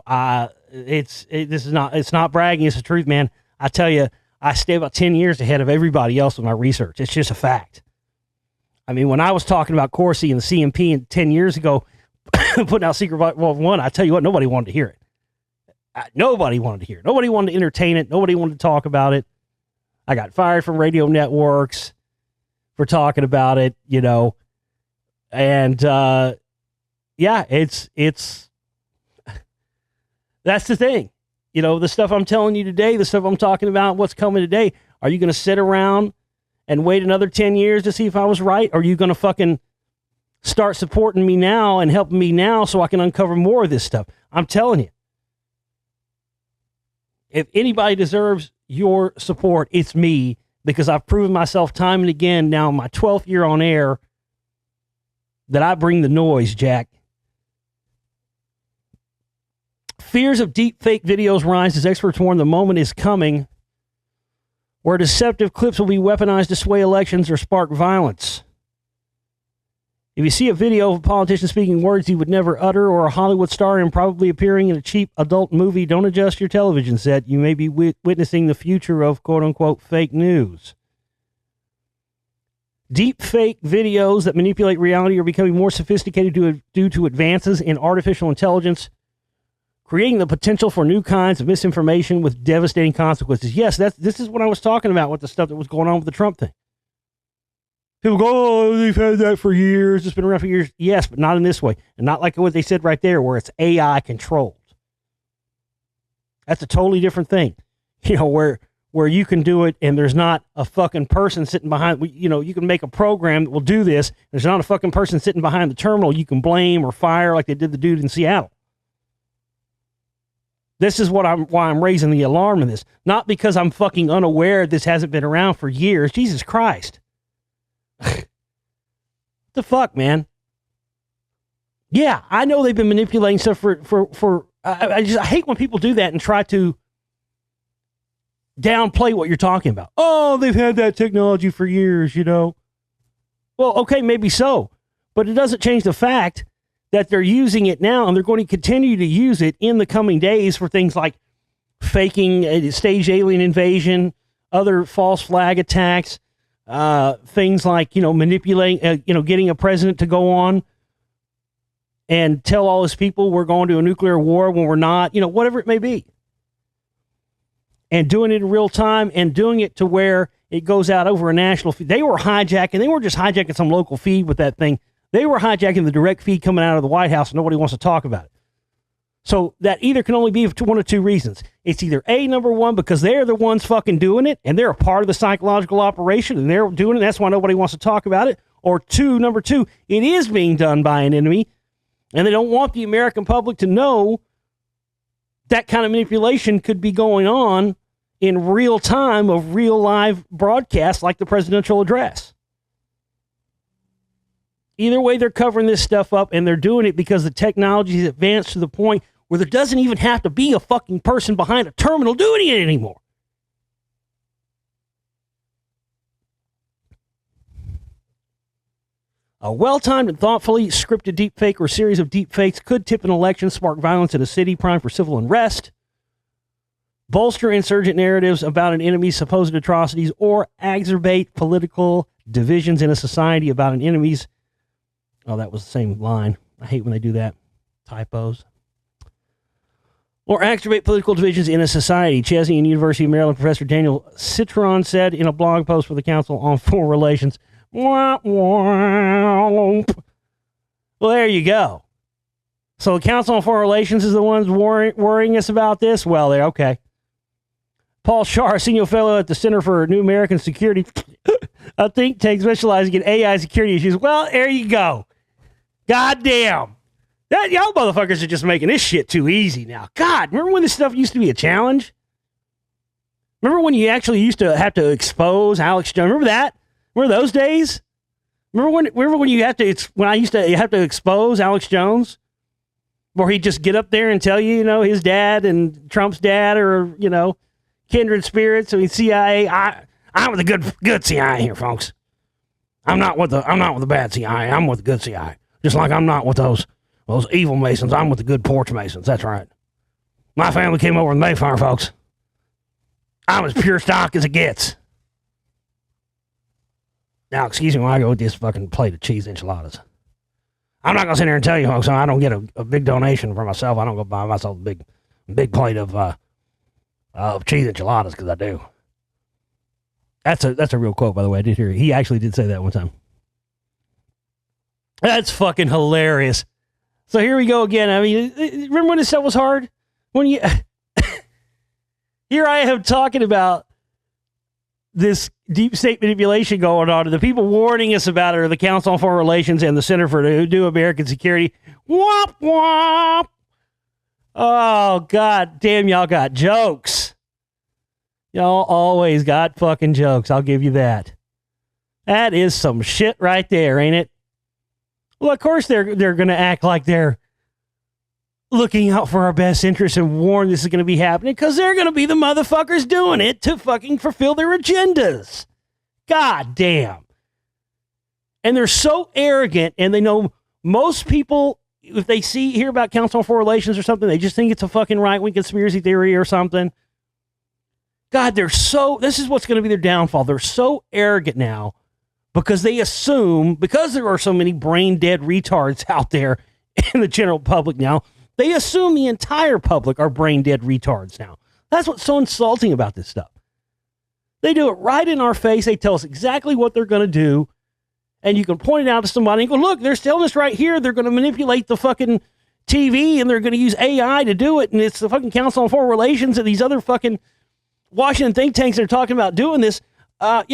not bragging, it's the truth, man. I tell you, I stay about 10 years ahead of everybody else with my research. It's just a fact. I mean, when I was talking about Corsi and the CMP 10 years ago, putting out Secret Volume 1, I tell you what, nobody wanted to hear it. Nobody wanted to hear it. Nobody wanted to entertain it. Nobody wanted to talk about it. I got fired from radio networks for talking about it, and it's that's the thing. The stuff I'm telling you today, the stuff I'm talking about, what's coming today, are you going to sit around and wait another 10 years to see if I was right? Or are you going to fucking start supporting me now and helping me now so I can uncover more of this stuff? I'm telling you, if anybody deserves your support, it's me, because I've proven myself time and again now in my 12th year on air that I bring the noise, Jack. Fears of deep fake videos rise as experts warn the moment is coming where deceptive clips will be weaponized to sway elections or spark violence. If you see a video of a politician speaking words he would never utter, or a Hollywood star improbably appearing in a cheap adult movie, don't adjust your television set. You may be witnessing the future of quote-unquote fake news. Deep fake videos that manipulate reality are becoming more sophisticated due to advances in artificial intelligence, creating the potential for new kinds of misinformation with devastating consequences. Yes, this is what I was talking about with the stuff that was going on with the Trump thing. People go, oh, they've had that for years. It's been around for years. Yes, but not in this way. And not like what they said right there, where it's AI controlled. That's a totally different thing. Where you can do it and there's not a fucking person sitting behind, you can make a program that will do this. There's not a fucking person sitting behind the terminal you can blame or fire like they did the dude in Seattle. This is why I'm raising the alarm in this. Not because I'm fucking unaware this hasn't been around for years. Jesus Christ. What the fuck, man? Yeah, I know they've been manipulating stuff for I hate when people do that and try to downplay what you're talking about. Oh, they've had that technology for years, Well, okay, maybe so. But it doesn't change the fact that they're using it now, and they're going to continue to use it in the coming days for things like faking a staged alien invasion, other false flag attacks, things like, manipulating, getting a president to go on and tell all his people we're going to a nuclear war when we're not, whatever it may be. And doing it in real time and doing it to where it goes out over a national feed. They were hijacking. They weren't just hijacking some local feed with that thing. They were hijacking the direct feed coming out of the White House, and nobody wants to talk about it. So that either can only be for one of two reasons. It's either A, number one, because they're the ones fucking doing it, and they're a part of the psychological operation, and they're doing it, that's why nobody wants to talk about it. Or number two, it is being done by an enemy, and they don't want the American public to know that kind of manipulation could be going on in real time of real live broadcasts like the presidential address. Either way, they're covering this stuff up, and they're doing it because the technology is advanced to the point where there doesn't even have to be a fucking person behind a terminal doing it anymore. A well-timed and thoughtfully scripted deepfake or series of deepfakes could tip an election, spark violence in a city, prime for civil unrest, bolster insurgent narratives about an enemy's supposed atrocities, or exacerbate political divisions in a society about an enemy's... Oh, that was the same line. I hate when they do that. Typos. Or exacerbate political divisions in a society. Chesney and University of Maryland professor Daniel Citron said in a blog post for the Council on Foreign Relations. Well, there you go. So the Council on Foreign Relations is the ones worrying us about this? Well, they're okay. Paul Shar, senior fellow at the Center for New American Security, a think tank specializing in AI security issues. Well, there you go. Goddamn. Y'all motherfuckers are just making this shit too easy now. God, remember when this stuff used to be a challenge? Remember when you actually used to have to expose Alex Jones? Remember that? Remember those days? Remember when you have to, when I used to have to expose Alex Jones? Where he'd just get up there and tell you, his dad and Trump's dad are, kindred spirits. I mean, CIA, I'm with the good CIA here, folks. I'm not with the bad CIA. I'm with the good CIA. Just like I'm not with those evil Masons. I'm with the good porch Masons. That's right. My family came over in Mayflower, folks. I'm as pure stock as it gets. Now, excuse me when I go with this fucking plate of cheese enchiladas. I'm not going to sit here and tell you, folks, I don't get a big donation for myself. I don't go buy myself a big plate of cheese enchiladas because I do. That's a real quote, by the way. I did hear it. He actually did say that one time. That's fucking hilarious. So here we go again. I mean, remember when this stuff was hard? When you here I am talking about this deep state manipulation going on, and the people warning us about it are the Council on Foreign Relations and the Center for New American Security. Womp womp. Oh, god damn, y'all got jokes. Y'all always got fucking jokes. I'll give you that. That is some shit right there, ain't it? Well, of course they're going to act like they're looking out for our best interests and warn this is going to be happening because they're going to be the motherfuckers doing it to fucking fulfill their agendas. God damn. And they're so arrogant, and they know most people, if they hear about Council on Foreign Relations or something, they just think it's a fucking right-wing conspiracy theory or something. God, this is what's going to be their downfall. They're so arrogant now because they assume, because there are so many brain-dead retards out there in the general public now, they assume the entire public are brain-dead retards now. That's what's so insulting about this stuff. They do it right in our face. They tell us exactly what they're going to do, and you can point it out to somebody and go, look, they're telling us right here they're going to manipulate the fucking TV, and they're going to use AI to do it, and it's the fucking Council on Foreign Relations and these other fucking Washington think tanks that are talking about doing this, oh,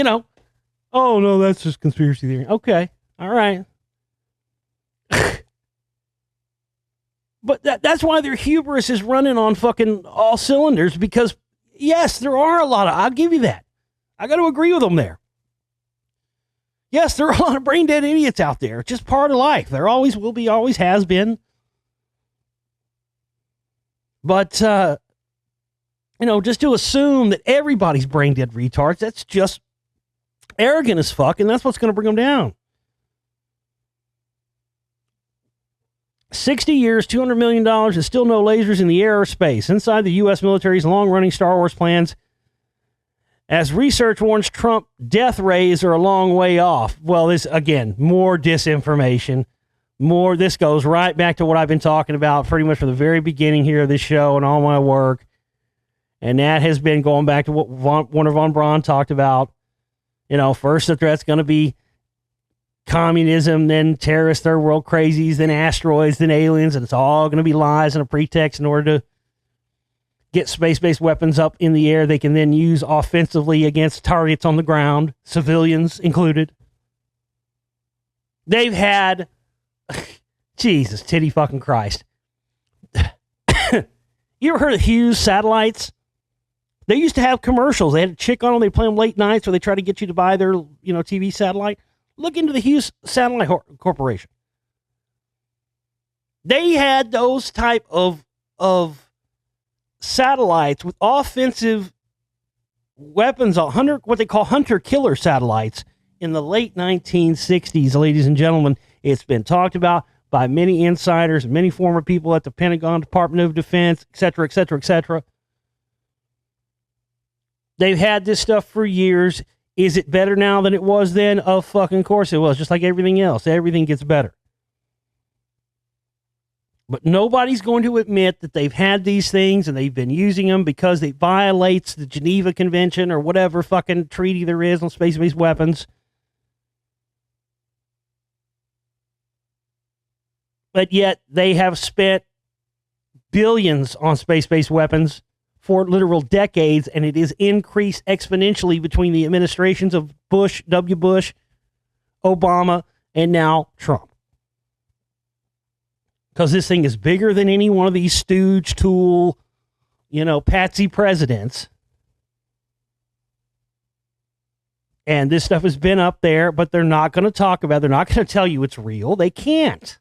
no, that's just conspiracy theory. Okay, all right. But that's why their hubris is running on fucking all cylinders, because, yes, there are a lot of, I'll give you that. I got to agree with them there. Yes, there are a lot of brain dead idiots out there. It's just part of life. There always will be, always has been. But, just to assume that everybody's brain dead retards, that's just arrogant as fuck, and that's what's going to bring them down. 60 years, $200 million, and still no lasers in the air or space. Inside the U.S. military's long-running Star Wars plans, as research warns Trump, death rays are a long way off. Well, this, again, more disinformation. This goes right back to what I've been talking about pretty much from the very beginning here of this show and all my work. And that has been going back to what Warner von Braun talked about. First the threat's going to be communism, then terrorist third world crazies, then asteroids, then aliens, and it's all going to be lies and a pretext in order to get space-based weapons up in the air they can then use offensively against targets on the ground, civilians included. They've had, Jesus, titty fucking Christ. You ever heard of Hughes satellites? They used to have commercials. They had a chick on them. They play them late nights where they try to get you to buy their, TV satellite. Look into the Hughes Satellite Corporation. They had those type of satellites with offensive weapons, what they call hunter-killer satellites, in the late 1960s, ladies and gentlemen. It's been talked about by many insiders, many former people at the Pentagon, Department of Defense, et cetera, et cetera, et cetera. They've had this stuff for years. Is it better now than it was then? Of fucking course it was. Just like everything else. Everything gets better. But nobody's going to admit that they've had these things and they've been using them because it violates the Geneva Convention or whatever fucking treaty there is on space-based weapons. But yet they have spent billions on space-based weapons for literal decades, and it is increased exponentially between the administrations of Bush, W. Bush, Obama, and now Trump. Because this thing is bigger than any one of these stooge tool, patsy presidents. And this stuff has been up there, but they're not going to talk about it. They're not going to tell you it's real. They can't.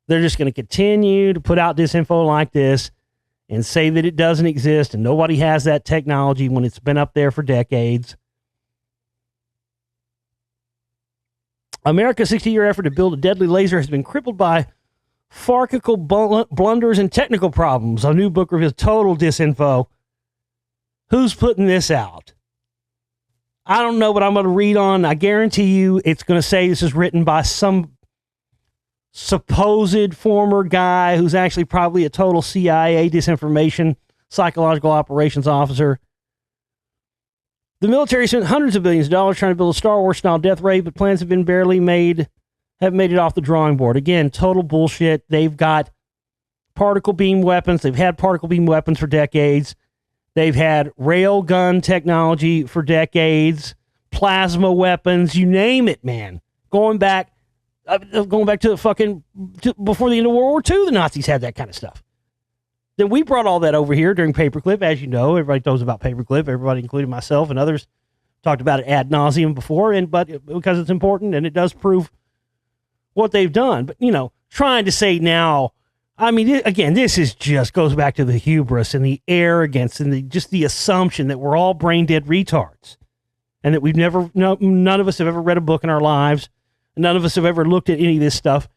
They're just going to continue to put out disinfo like this and say that it doesn't exist and nobody has that technology when it's been up there for decades. America's 60-year effort to build a deadly laser has been crippled by farcical blunders and technical problems. A new book reveals total disinfo. Who's putting this out? I don't know what I'm going to read on. I guarantee you it's going to say this is written by some supposed former guy who's actually probably a total CIA disinformation psychological operations officer. The military spent hundreds of billions of dollars trying to build a Star Wars style death ray, but plans have been have made it off the drawing board. Again, total bullshit. They've got particle beam weapons. They've had particle beam weapons for decades. They've had rail gun technology for decades, plasma weapons, you name it, man. Going back to the before the end of World War II, the Nazis had that kind of stuff. Then we brought all that over here during Paperclip. As you know, everybody knows about Paperclip. Everybody, including myself and others, talked about it ad nauseum before, but because it's important and it does prove what they've done. But, trying to say now, again, this is just goes back to the hubris and the arrogance and just the assumption that we're all brain dead retards and that none of us have ever read a book in our lives. None of us have ever looked at any of this stuff.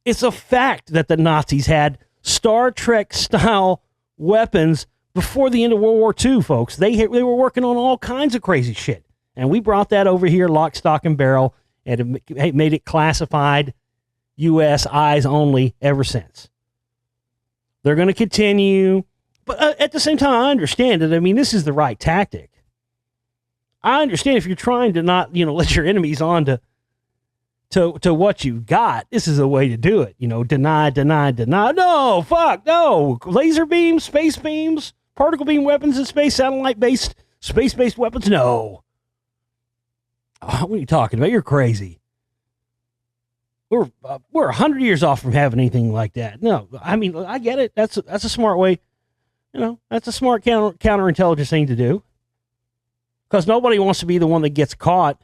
It's a fact that the Nazis had Star Trek style weapons before the end of World War II, folks. They were working on all kinds of crazy shit. And we brought that over here, lock, stock, and barrel, and made it classified U.S. eyes only ever since. They're going to continue. But at the same time, I understand it. This is the right tactic. I understand if you're trying to not, let your enemies on to what you got, this is a way to do it. Deny. No, fuck, no. Laser beams, space beams, particle beam weapons, and space-based weapons, no. Oh, what are you talking about? You're crazy. We're 100 years off from having anything like that. No, I get it. That's a smart way. That's a smart counterintelligence thing to do. Because nobody wants to be the one that gets caught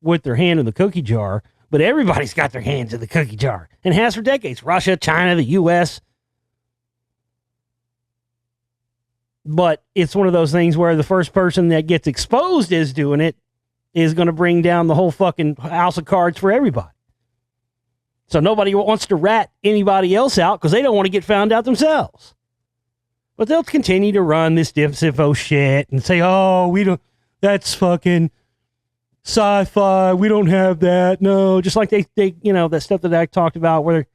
with their hand in the cookie jar. But everybody's got their hands in the cookie jar and has for decades. Russia, China, the U.S. But it's one of those things where the first person that gets exposed as doing it is going to bring down the whole fucking house of cards for everybody. So nobody wants to rat anybody else out because they don't want to get found out themselves. But they'll continue to run this disinfo shit and say, oh, we don't, that's fucking sci-fi, we don't have that. No, just like they that stuff that I talked about where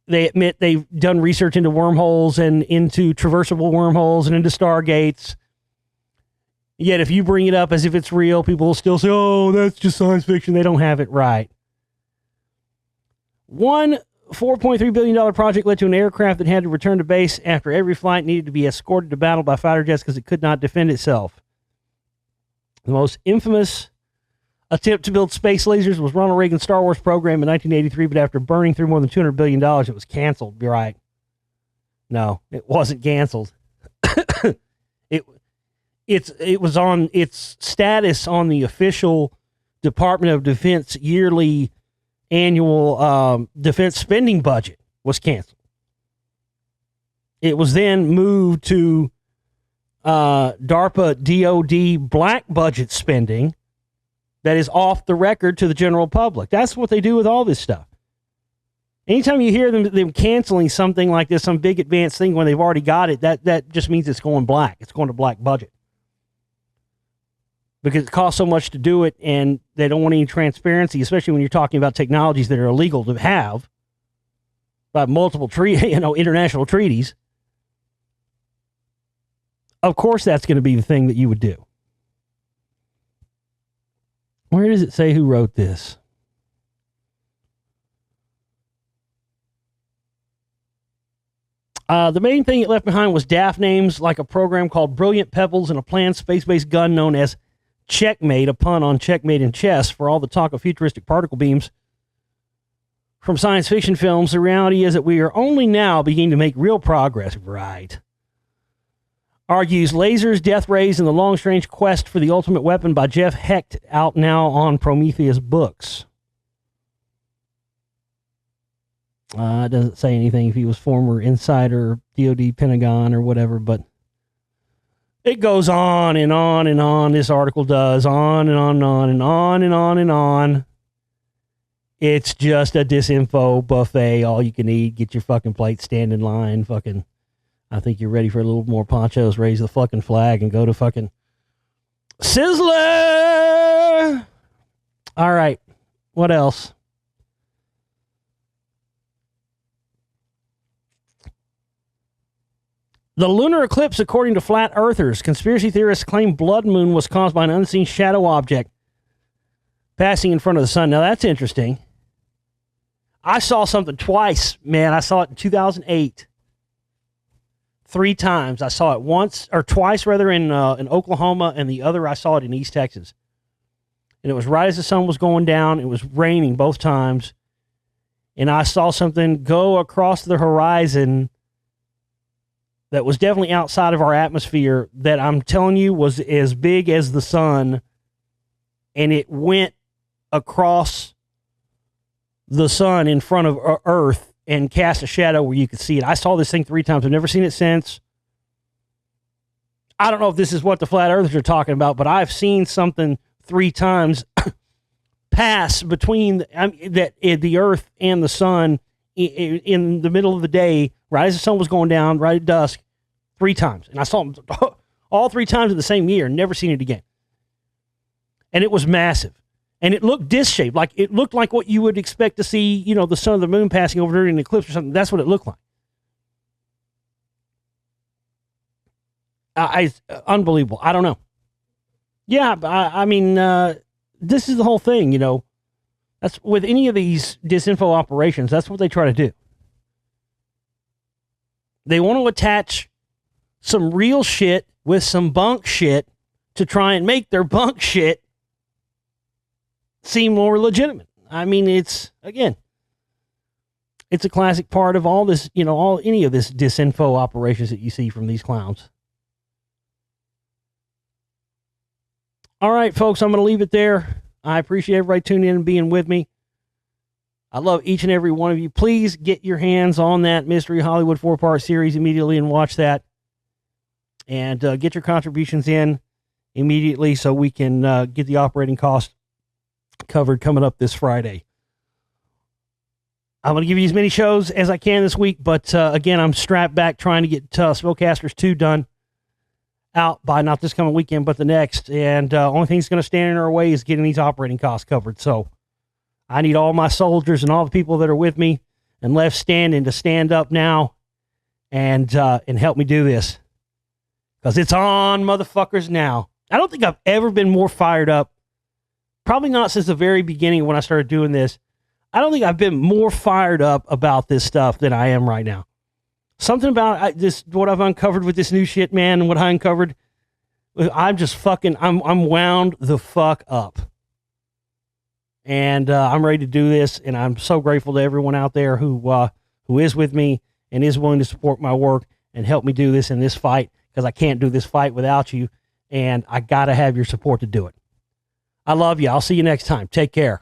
they admit they've done research into wormholes and into traversable wormholes and into stargates. Yet if you bring it up as if it's real, people will still say, oh, that's just science fiction. They don't have it right. One $4.3 billion project led to an aircraft that had to return to base after every flight needed to be escorted to battle by fighter jets because it could not defend itself. The most infamous attempt to build space lasers was Ronald Reagan's Star Wars program in 1983, but after burning through more than $200 billion, it was canceled. You're right. No, it wasn't canceled. It was on its status on the official Department of Defense yearly annual defense spending budget was canceled. It was then moved to DARPA DOD black budget spending that is off the record to the general public. That's what they do with all this stuff. Anytime you hear them canceling something like this, some big advanced thing when they've already got it, that just means it's going black. It's going to black budget. Because it costs so much to do it, and they don't want any transparency, especially when you're talking about technologies that are illegal to have by multiple international treaties. Of course, that's going to be the thing that you would do. Where does it say who wrote this? The main thing it left behind was daft names like a program called Brilliant Pebbles and a planned space-based gun known as Checkmate, a pun on checkmate in chess. For all the talk of futuristic particle beams from science fiction films, the reality is that we are only now beginning to make real progress. Right. Argues Lasers, Death Rays, and the Long-Range Quest for the Ultimate Weapon by Jeff Hecht, out now on Prometheus Books. It doesn't say anything if he was former insider, DOD, Pentagon, or whatever, but it goes on and on and on. This article does on and on and on and on and on and on. It's just a disinfo buffet, all you can eat. Get your fucking plate, stand in line, fucking. I think you're ready for a little more ponchos, raise the fucking flag, and go to fucking Sizzler! All right. What else? The lunar eclipse, according to flat earthers. Conspiracy theorists claim blood moon was caused by an unseen shadow object passing in front of the sun. Now, that's interesting. I saw something twice, man. I saw it in 2008. 3 times. I saw it once, or twice, rather, in Oklahoma, and the other I saw it in East Texas. And it was right as the sun was going down. It was raining both times. And I saw something go across the horizon that was definitely outside of our atmosphere that I'm telling you was as big as the sun, and it went across the sun in front of Earth and cast a shadow where you could see it. I saw this thing 3 times. I've never seen it since. I don't know if this is what the flat earthers are talking about, but I've seen something 3 times pass between the Earth and the sun in the middle of the day, right as the sun was going down, right at dusk, 3 times. And I saw them all 3 times in the same year, never seen it again. And it was massive. And it looked disc-shaped. Like, it looked like what you would expect to see, the sun or the moon passing over during an eclipse or something. That's what it looked like. Unbelievable. I don't know. Yeah, I mean, this is the whole thing, That's with any of these disinfo operations, that's what they try to do. They want to attach some real shit with some bunk shit to try and make their bunk shit seem more legitimate. I mean, it's a classic part of all this, any of this disinfo operations that you see from these clowns. All right, folks, I'm going to leave it there. I appreciate everybody tuning in and being with me. I love each and every one of you. Please get your hands on that Mystery Hollywood 4-part series immediately and watch that. And get your contributions in immediately so we can get the operating cost covered coming up this Friday. I'm going to give you as many shows as I can this week, but again, I'm strapped back trying to get Spellcasters 2 done out by not this coming weekend, but the next. And only thing that's going to stand in our way is getting these operating costs covered. So I need all my soldiers and all the people that are with me and left standing to stand up now and help me do this. Because it's on, motherfuckers, now. I don't think I've ever been more fired up. Probably not since the very beginning when I started doing this. I don't think I've been more fired up about this stuff than I am right now. Something about this, what I've uncovered with this new shit, man, and what I uncovered, I'm just fucking, I'm wound the fuck up. And I'm ready to do this, and I'm so grateful to everyone out there who is with me and is willing to support my work and help me do this in this fight, because I can't do this fight without you, and I got to have your support to do it. I love you. I'll see you next time. Take care.